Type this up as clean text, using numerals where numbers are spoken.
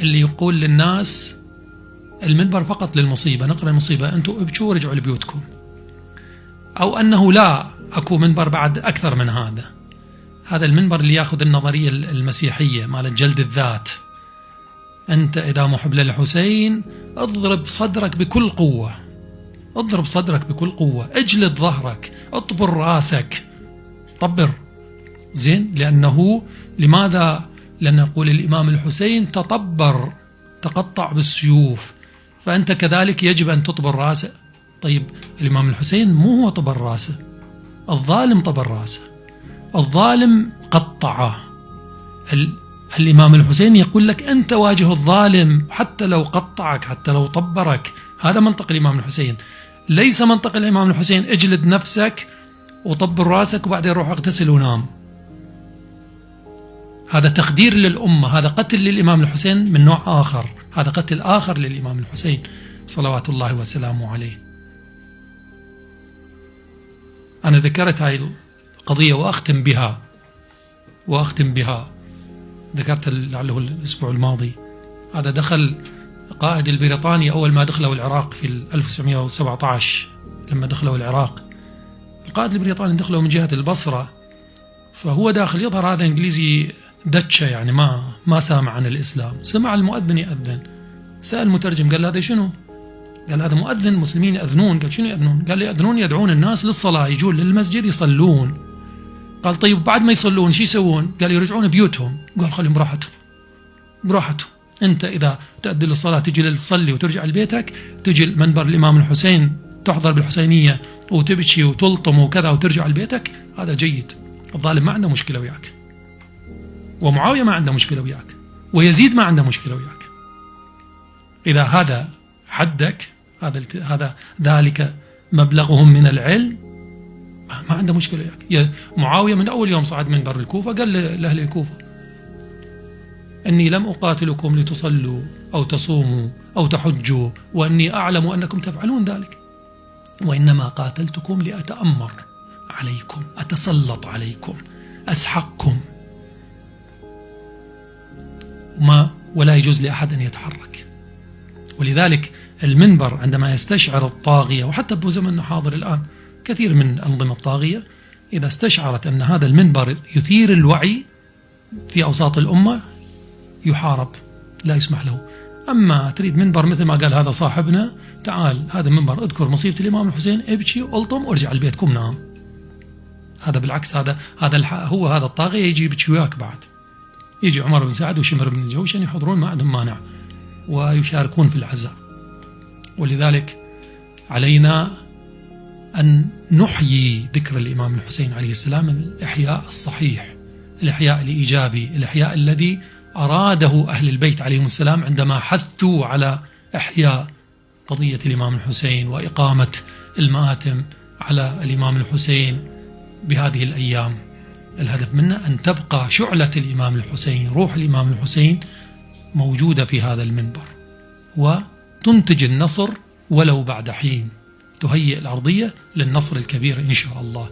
اللي يقول للناس المنبر فقط للمصيبة، نقرأ المصيبة أنتم ابكوا ورجعوا لبيوتكم، أو أنه لا أكو منبر بعد أكثر من هذا. هذا المنبر اللي يأخذ النظرية المسيحية مال جلد الذات. أنت إذا محب للحسين اضرب صدرك بكل قوة، اضرب صدرك بكل قوة، اجلد ظهرك، اطبر راسك، طبر زين. لماذا؟ لأن يقول الإمام الحسين تطبر، تقطع بالسيوف، فأنت كذلك يجب أن تطبر راسه. طيب الإمام الحسين مو هو طبر راسه، الظالم طبر راسه، الظالم قطعه. الإمام الحسين يقول لك أنت واجه الظالم حتى لو قطعك، حتى لو طبرك. هذا منطق الإمام الحسين، ليس منطق الإمام الحسين اجلد نفسك وطبر راسك وبعدين روح اغتسل ونام. هذا تخدير للأمة، هذا قتل للإمام الحسين من نوع آخر، هذا قتل آخر للإمام الحسين صلوات الله وسلامه عليه. أنا ذكرت هاي القضية وأختم بها. ذكرت لعله الأسبوع الماضي. هذا دخل قائد البريطاني أول ما دخلوا العراق في 1917. لما دخلوا العراق القائد البريطاني دخلوا من جهة البصرة، فهو داخل يظهر هذا إنجليزي دتشة، يعني ما سامع عن الإسلام. سمع المؤذن يأذن، سأل المترجم قال هذا شنو؟ قال هذا مؤذن، مسلمين يأذنون. قال شنو يأذنون؟ قال يأذنون يدعون الناس للصلاة، يجون للمسجد يصلون. قال طيب بعد ما يصلون شو يسوون؟ قال يرجعون بيوتهم. قال خليهم براحتهم. أنت إذا تؤدي للصلاة تجي تصلي وترجع لبيتك، تجي منبر الإمام الحسين تحضر بالحسينية وتبكي وتلطم وكذا وترجع لبيتك، هذا جيد. الظالم ما عنده مشكلة وياك، ومعاوية ما عنده مشكلة وياك، ويزيد ما عنده مشكلة وياك. إذا هذا حدك، هذا ذلك مبلغهم من العلم، ما عنده مشكلة وياك. معاوية من أول يوم صعد منبر الكوفة قال لأهل الكوفة أني لم أقاتلكم لتصلوا أو تصوموا أو تحجوا، وأني أعلم أنكم تفعلون ذلك، وإنما قاتلتكم لأتأمر عليكم، أتسلط عليكم، أسحقكم، ولا يجوز لأحد أن يتحرك. ولذلك المنبر عندما يستشعر الطاغية، وحتى بزمن حاضر الآن كثير من أنظمة الطاغية إذا استشعرت أن هذا المنبر يثير الوعي في أوساط الأمة يحارب، لا يسمح له. أما تريد منبر مثل ما قال هذا صاحبنا، تعال هذا منبر اذكر مصيبة الإمام الحسين، ابكي والطم وارجع لبيتكم نام. هذا بالعكس، هذا هذا الطاغية يجي يبكي وياك. بعد يجي عمر بن سعد وشمر بن الجوشن يحضرون، ما عندهم مانع ويشاركون في العزاء. ولذلك علينا أن نحيي ذكر الإمام الحسين عليه السلام الإحياء الصحيح، الإحياء الإيجابي، الإحياء الذي أراده أهل البيت عليهم السلام عندما حثوا على إحياء قضية الإمام الحسين وإقامة المآتم على الإمام الحسين بهذه الأيام. الهدف منا أن تبقى شعلة الإمام الحسين، روح الإمام الحسين موجودة في هذا المنبر، وتنتج النصر ولو بعد حين، تهيئ الأرضية للنصر الكبير إن شاء الله.